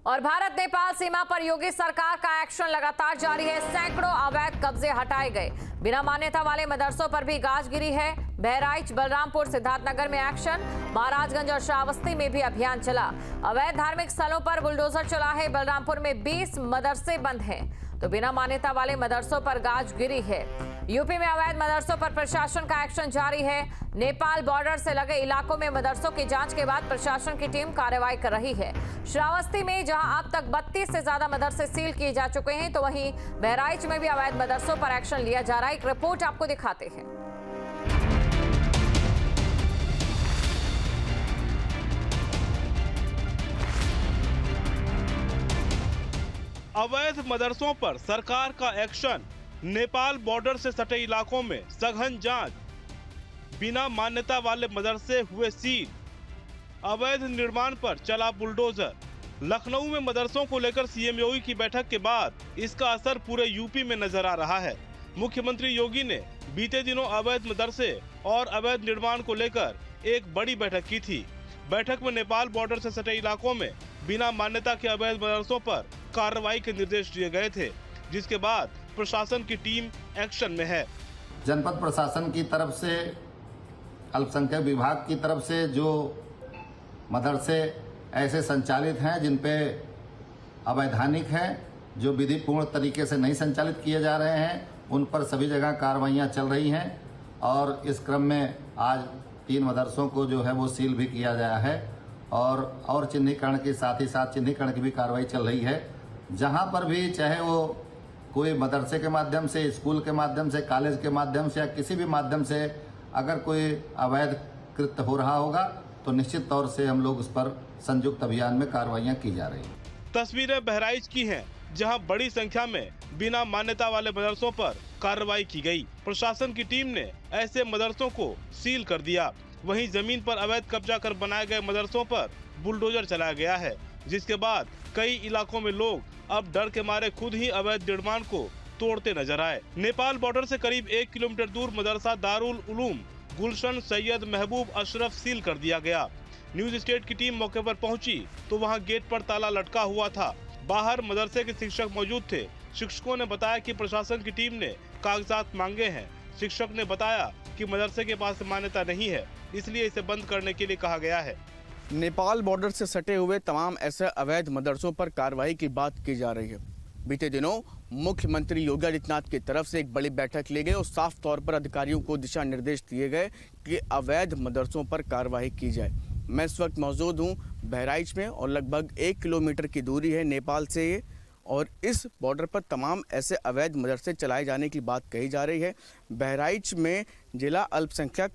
और भारत नेपाल सीमा पर योगी सरकार का एक्शन लगातार जारी है। सैकड़ों अवैध कब्जे हटाए गए। बिना मान्यता वाले मदरसों पर भी गाज गिरी है। बहराइच, बलरामपुर, सिद्धार्थनगर में एक्शन। महाराजगंज और श्रावस्ती में भी अभियान चला। अवैध धार्मिक स्थलों पर बुलडोजर चला है। बलरामपुर में 20 मदरसे बंद हैं, तो बिना मान्यता वाले मदरसों पर गाज गिरी है। यूपी में अवैध मदरसों पर प्रशासन का एक्शन जारी है। नेपाल बॉर्डर से लगे इलाकों में मदरसों की जांच के बाद प्रशासन की टीम कार्रवाई कर रही है। श्रावस्ती में जहां अब तक 32 से ज्यादा मदरसे सील किए जा चुके हैं, तो वहीं बहराइच में भी अवैध मदरसों पर एक्शन लिया जा रहा है। एक रिपोर्ट आपको दिखाते हैं। अवैध मदरसों पर सरकार का एक्शन। नेपाल बॉर्डर से सटे इलाकों में सघन जांच। बिना मान्यता वाले मदरसे हुए सील। अवैध निर्माण पर चला बुलडोजर। लखनऊ में मदरसों को लेकर सीएम योगी की बैठक के बाद इसका असर पूरे यूपी में नजर आ रहा है। मुख्यमंत्री योगी ने बीते दिनों अवैध मदरसे और अवैध निर्माण को लेकर एक बड़ी बैठक की थी। बैठक में नेपाल बॉर्डर से सटे इलाकों में बिना मान्यता के अवैध मदरसों पर कार्रवाई के निर्देश दिए गए थे, जिसके बाद प्रशासन की टीम एक्शन में है। जनपद प्रशासन की तरफ से, अल्पसंख्यक विभाग की तरफ से जो मदरसे ऐसे संचालित हैं जिन पे अवैधानिक है, जो विधिपूर्ण तरीके से नहीं संचालित किए जा रहे हैं, उन पर सभी जगह कार्रवाइयाँ चल रही हैं। और इस क्रम में आज 3 मदरसों को जो है वो सील भी किया गया है और चिन्हीकरण के साथ ही साथ चिन्हीकरण की भी कार्रवाई चल रही है। जहाँ पर भी चाहे वो कोई मदरसे के माध्यम से, स्कूल के माध्यम से, कॉलेज के माध्यम से या किसी भी माध्यम से अगर कोई अवैध कृत्य हो रहा होगा तो निश्चित तौर से हम लोग उस पर संयुक्त अभियान में कार्रवाइयाँ की जा रही हैं। तस्वीरें बहराइच की हैं, जहां बड़ी संख्या में बिना मान्यता वाले मदरसों पर कार्रवाई की गई। प्रशासन की टीम ने ऐसे मदरसों को सील कर दिया। वहीं जमीन पर अवैध कब्जा कर बनाए गए मदरसों पर बुलडोजर चलाया गया है, जिसके बाद कई इलाकों में लोग अब डर के मारे खुद ही अवैध निर्माण को तोड़ते नजर आए। नेपाल बॉर्डर से करीब 1 किलोमीटर दूर मदरसा दारुल उलूम गुलशन सैयद महबूब अशरफ सील कर दिया गया। न्यूज स्टेट की टीम मौके पर पहुंची तो वहां गेट पर ताला लटका हुआ था। बाहर मदरसे के शिक्षक मौजूद थे। शिक्षकों ने बताया कि प्रशासन की टीम ने कागजात मांगे हैं। शिक्षक ने बताया कि मदरसे के पास मान्यता नहीं है, इसलिए इसे बंद करने के लिए कहा गया है। नेपाल बॉर्डर से सटे हुए तमाम ऐसे अवैध मदरसों पर कार्रवाई की बात की जा रही है। बीते दिनों मुख्यमंत्री योगी आदित्यनाथ की तरफ से एक बड़ी बैठक ली गई और साफ तौर पर अधिकारियों को दिशा निर्देश दिए गए कि अवैध मदरसों पर कार्रवाई की जाए। मैं इस वक्त मौजूद हूँ बहराइच में और लगभग 1 किलोमीटर की दूरी है नेपाल से ये, और इस बॉर्डर पर तमाम ऐसे अवैध मदरसे चलाए जाने की बात कही जा रही है। बहराइच में जिला अल्पसंख्यक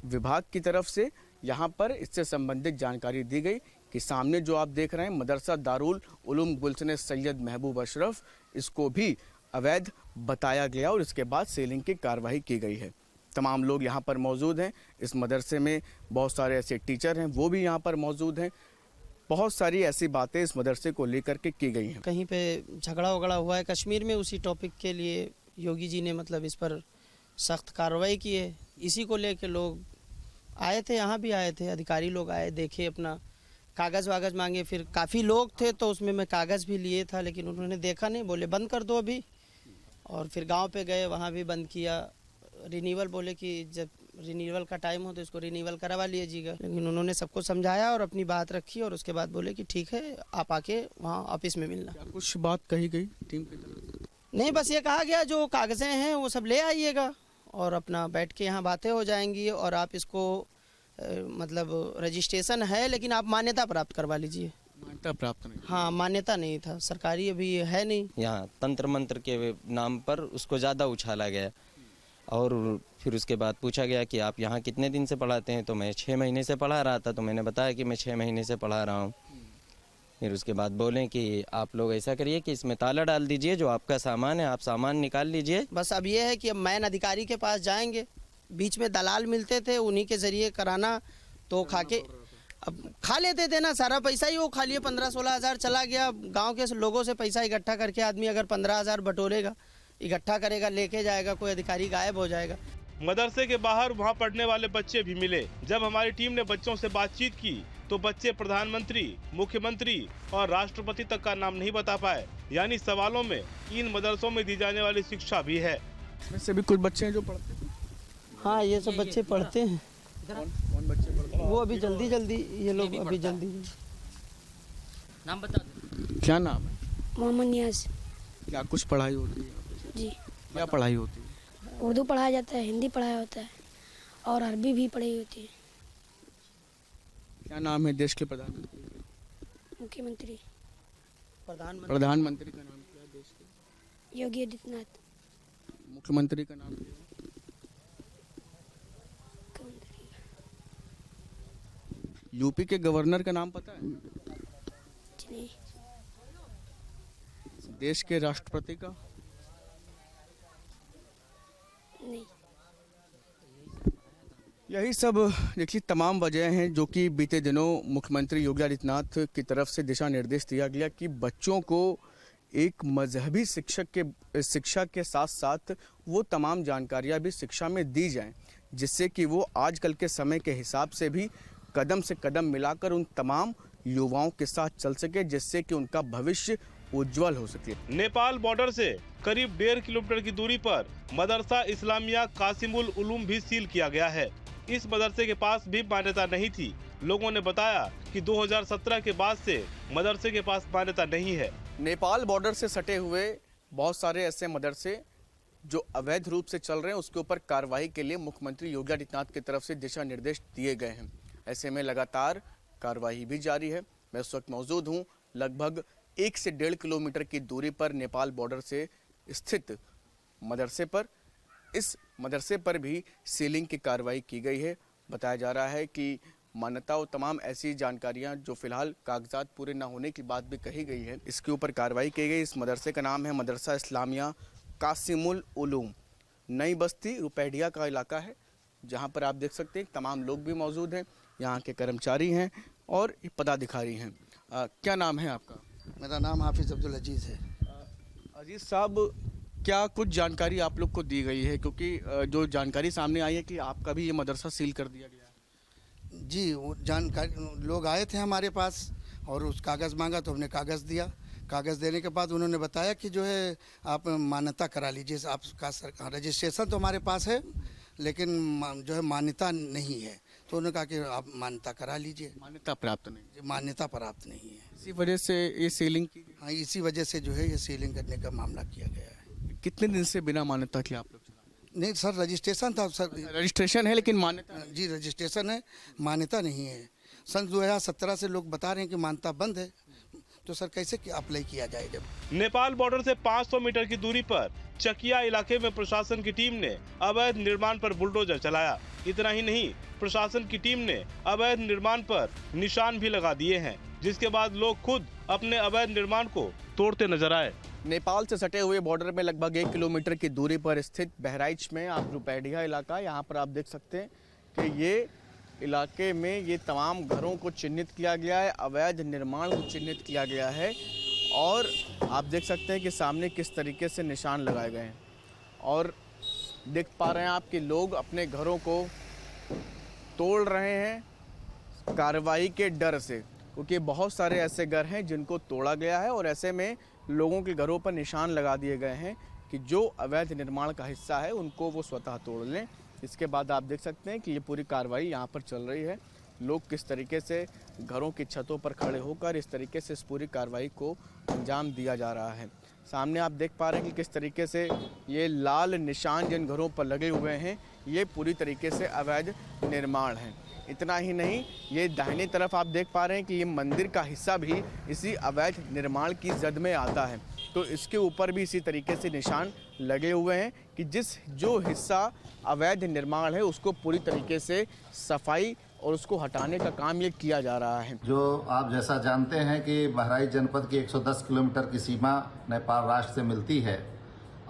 विभाग की तरफ से यहाँ पर इससे संबंधित जानकारी दी गई कि सामने जो आप देख रहे हैं मदरसा दारुल उलूम गुलशन सैयद महबूब अशरफ, इसको भी अवैध बताया गया और इसके बाद सीलिंग की कार्रवाई की गई है। तमाम लोग यहाँ पर मौजूद हैं। इस मदरसे में बहुत सारे ऐसे टीचर हैं, वो भी यहाँ पर मौजूद हैं। बहुत सारी ऐसी बातें इस मदरसे को लेकर के की गई हैं। कहीं पे झगड़ा वगड़ा हुआ है कश्मीर में, उसी टॉपिक के लिए योगी जी ने मतलब इस पर सख्त कार्रवाई की है। इसी को लेकर लोग आए थे, यहाँ भी आए थे, अधिकारी लोग आए, देखे, अपना कागज़ वागज़ मांगे। फिर काफ़ी लोग थे तो उसमें मैं कागज़ भी लिए था, लेकिन उन्होंने देखा नहीं, बोले बंद कर दो अभी। और फिर गांव पे गए, वहाँ भी बंद किया। रिन्यूअल बोले कि जब रिन्यूअल का टाइम हो तो इसको रिन्यूअल करवा लीजिएगा, लेकिन उन्होंने सबको समझाया और अपनी बात रखी और उसके बाद बोले कि ठीक है, आप आके वहाँ ऑफिस में मिलना। कुछ बात कही गई टीम की तरफ से? नहीं, बस ये कहा गया जो कागज़ें हैं वो सब ले आइएगा और अपना बैठ के यहाँ बातें हो जाएंगी और आप इसको मतलब रजिस्ट्रेशन है लेकिन आप मान्यता प्राप्त करवा लीजिए। मान्यता प्राप्त नहीं? हाँ, मान्यता नहीं था, सरकारी अभी है नहीं। यहाँ तंत्र मंत्र के नाम पर उसको ज़्यादा उछाला गया और फिर उसके बाद पूछा गया कि आप यहाँ कितने दिन से पढ़ाते हैं, तो मैं 6 महीने से पढ़ा रहा था। तो मैंने बताया कि मैं 6 महीने से पढ़ा रहा हूँ। फिर उसके बाद बोलें कि आप लोग ऐसा करिए कि इसमें ताला डाल दीजिए, जो आपका सामान है आप सामान निकाल लीजिए। बस अब ये है कि अब मैन अधिकारी के पास जाएंगे। बीच में दलाल मिलते थे, उन्हीं के ज़रिए कराना, तो खा के अब खा लेते थे ना, सारा पैसा ही वो खा लिए। 15-16 हज़ार चला गया। गांव के लोगों से पैसा इकट्ठा करके आदमी अगर 15 हज़ार बटोरेगा, इकट्ठा करेगा, लेके जाएगा, कोई अधिकारी गायब हो जाएगा। मदरसे के बाहर वहां पढ़ने वाले बच्चे भी मिले। जब हमारी टीम ने बच्चों से बातचीत की तो बच्चे प्रधानमंत्री, मुख्यमंत्री और राष्ट्रपति तक का नाम नहीं बता पाए। यानी सवालों में इन मदरसों में दी जाने वाली शिक्षा भी है। इसमें से भी कुछ बच्चे हैं जो पढ़ते हैं। हाँ, ये सब बच्चे पढ़ते हैं। कौन बच्चे पढ़ते हैं? वो अभी जल्दी ये लोग अभी जल्दी। नाम बता दो। क्या नाम है? मोहम्मद नियाज। क्या कुछ पढ़ाई होती है? जी, क्या पढ़ाई होती है? उर्दू पढ़ाया जाता है, हिंदी पढ़ाया होता है और अरबी भी पढ़ाई होती है। क्या नाम है देश के प्रधानमंत्री? मुख्यमंत्री प्रधानमंत्री का नाम क्या है देश के? योगी आदित्यनाथ। मुख्यमंत्री का नाम क्या है? मुख्यमंत्री यूपी के गवर्नर का नाम पता है? जी नहीं। देश के राष्ट्रपति का? नहीं। यही सब देखिए तमाम वजह हैं जो कि बीते दिनों मुख्यमंत्री योगी आदित्यनाथ की तरफ से दिशा निर्देश दिया गया कि बच्चों को एक मजहबी शिक्षा के साथ साथ वो तमाम जानकारियां भी शिक्षा में दी जाएं, जिससे कि वो आजकल के समय के हिसाब से भी कदम से कदम मिलाकर उन तमाम युवाओं के साथ चल सके, जिससे कि उनका भविष्य उज्जवल हो सके। नेपाल बॉर्डर से करीब 1.5 किलोमीटर की दूरी पर मदरसा इस्लामिया कासिमुल उलूम भी सील किया गया है। इस मदरसे के पास भी मान्यता नहीं थी। लोगों ने बताया कि 2017 के बाद से मदरसे के पास मान्यता नहीं है। नेपाल बॉर्डर से सटे हुए बहुत सारे ऐसे मदरसे जो अवैध रूप से चल रहे हैं, उसके ऊपर कार्रवाई के लिए मुख्यमंत्री योगी आदित्यनाथ की तरफ से दिशा निर्देश दिए गए हैं। ऐसे में लगातार कार्रवाई भी जारी है। मैं इस वक्त मौजूद हूँ लगभग 1 से 1.5 किलोमीटर की दूरी पर नेपाल बॉर्डर से स्थित मदरसे पर। इस मदरसे पर भी सीलिंग की कार्रवाई की गई है। बताया जा रहा है कि मान्यता और तमाम ऐसी जानकारियां जो फिलहाल कागजात पूरे न होने की बात भी कही गई है, इसके ऊपर कार्रवाई की गई। इस मदरसे का नाम है मदरसा इस्लामिया कासिमुल उलूम। नई बस्ती रुपैडिया का इलाका है, जहां पर आप देख सकते हैं तमाम लोग भी मौजूद हैं, यहाँ के कर्मचारी हैं और पदाधिकारी हैं। क्या नाम है आपका? मेरा नाम हाफिज़ अब्दुल अजीज़ है। अजीज़ साहब, क्या कुछ जानकारी आप लोग को दी गई है? क्योंकि जो जानकारी सामने आई है कि आपका भी ये मदरसा सील कर दिया गया है। जी, वो जानकारी लोग आए थे हमारे पास और उस कागज़ मांगा तो हमने कागज़ दिया। कागज़ देने के बाद उन्होंने बताया कि जो है आप मान्यता करा लीजिए। आपका रजिस्ट्रेशन तो हमारे पास है लेकिन जो है मान्यता नहीं है, तो उन्होंने कहा कि आप मान्यता करा लीजिए। मान्यता प्राप्त नहीं? मान्यता प्राप्त नहीं है। इसी वजह से ये सीलिंग की गई? हाँ, इसी वजह से जो है ये सीलिंग करने का मामला किया गया है। कितने दिन से बिना मान्यता के आप लोग चला? नहीं सर, रजिस्ट्रेशन था सर। रजिस्ट्रेशन है लेकिन मान्यता नहीं। जी, रजिस्ट्रेशन है, मान्यता नहीं है। सन 2017 से लोग बता रहे हैं कि मान्यता बंद है, तो सर कैसे अप्लाई किया जाए? जब नेपाल बॉर्डर से 500 मीटर की दूरी पर चकिया इलाके में प्रशासन की टीम ने अवैध निर्माण पर बुलडोजर चलाया। इतना ही नहीं, प्रशासन की टीम ने अवैध निर्माण पर निशान भी लगा दिए हैं, जिसके बाद लोग खुद अपने अवैध निर्माण को तोड़ते नजर आए। नेपाल से सटे हुए बॉर्डर में लगभग 1 किलोमीटर की दूरी पर स्थित बहराइच में आप रुपैडिया इलाका, यहाँ पर आप देख सकते हैं कि ये इलाके में ये तमाम घरों को चिन्हित किया गया है, अवैध निर्माण को चिन्हित किया गया है और आप देख सकते हैं कि सामने किस तरीके से निशान लगाए गए हैं और देख पा रहे हैं आप कि लोग अपने घरों को तोड़ रहे हैं कार्रवाई के डर से, क्योंकि बहुत सारे ऐसे घर हैं जिनको तोड़ा गया है और ऐसे में लोगों के घरों पर निशान लगा दिए गए हैं कि जो अवैध निर्माण का हिस्सा है उनको वो स्वतः तोड़ लें। इसके बाद आप देख सकते हैं कि ये पूरी कार्रवाई यहाँ पर चल रही है। लोग किस तरीके से घरों की छतों पर खड़े होकर इस तरीके से इस पूरी कार्रवाई को अंजाम दिया जा रहा है। सामने आप देख पा रहे हैं कि किस तरीके से ये लाल निशान जिन घरों पर लगे हुए हैं ये पूरी तरीके से अवैध निर्माण है। इतना ही नहीं, ये दाहिनी तरफ आप देख पा रहे हैं कि ये मंदिर का हिस्सा भी इसी अवैध निर्माण की जद में आता है, तो इसके ऊपर भी इसी तरीके से निशान लगे हुए हैं कि जो हिस्सा अवैध निर्माण है उसको पूरी तरीके से सफाई और उसको हटाने का काम ये किया जा रहा है। जो आप जैसा जानते हैं कि बहराइच जनपद की 110 किलोमीटर की सीमा नेपाल राष्ट्र से मिलती है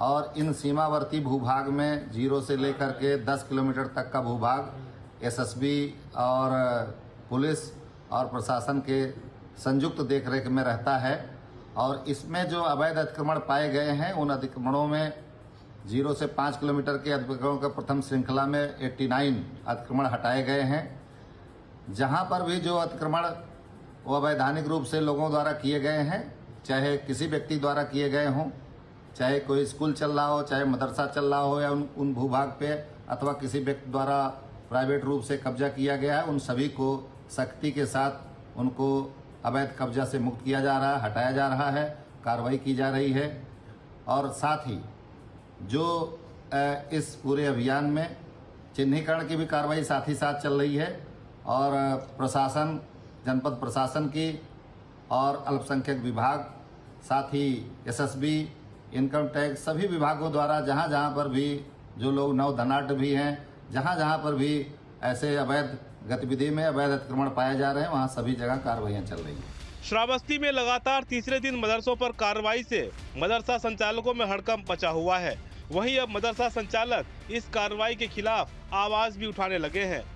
और इन सीमावर्ती भूभाग में 0 से लेकर के 10 किलोमीटर तक का भूभाग एसएसबी और पुलिस और प्रशासन के संयुक्त देखरेख में रहता है और इसमें जो अवैध अतिक्रमण पाए गए हैं उन अतिक्रमणों में 0 से 5 किलोमीटर के अतिक्रमणों के प्रथम श्रृंखला में 89 अतिक्रमण हटाए गए हैं। जहां पर भी जो अतिक्रमण वो अवैधानिक रूप से लोगों द्वारा किए गए हैं, चाहे किसी व्यक्ति द्वारा किए गए हों, चाहे कोई स्कूल चल रहा हो, चाहे मदरसा चल रहा हो, या उन भूभाग पे अथवा किसी व्यक्ति द्वारा प्राइवेट रूप से कब्जा किया गया है, उन सभी को सख्ती के साथ उनको अवैध कब्जा से मुक्त किया जा रहा है, हटाया जा रहा है, कार्रवाई की जा रही है। और साथ ही जो इस पूरे अभियान में चिन्हीकरण की भी कार्रवाई साथ ही साथ चल रही है, और प्रशासन, जनपद प्रशासन की और अल्पसंख्यक विभाग, साथ ही एसएसबी, इनकम टैक्स, सभी विभागों द्वारा जहां जहां पर भी जो लोग नव धनाढ्य भी हैं, जहां जहां पर भी ऐसे अवैध गतिविधि में अवैध अतिक्रमण पाए जा रहे हैं, वहां सभी जगह कार्रवाइयां चल रही हैं। श्रावस्ती में लगातार तीसरे दिन मदरसों पर कार्रवाई से मदरसा संचालकों में हड़कंप मचा हुआ है। वहीं अब मदरसा संचालक इस कार्रवाई के खिलाफ आवाज भी उठाने लगे हैं।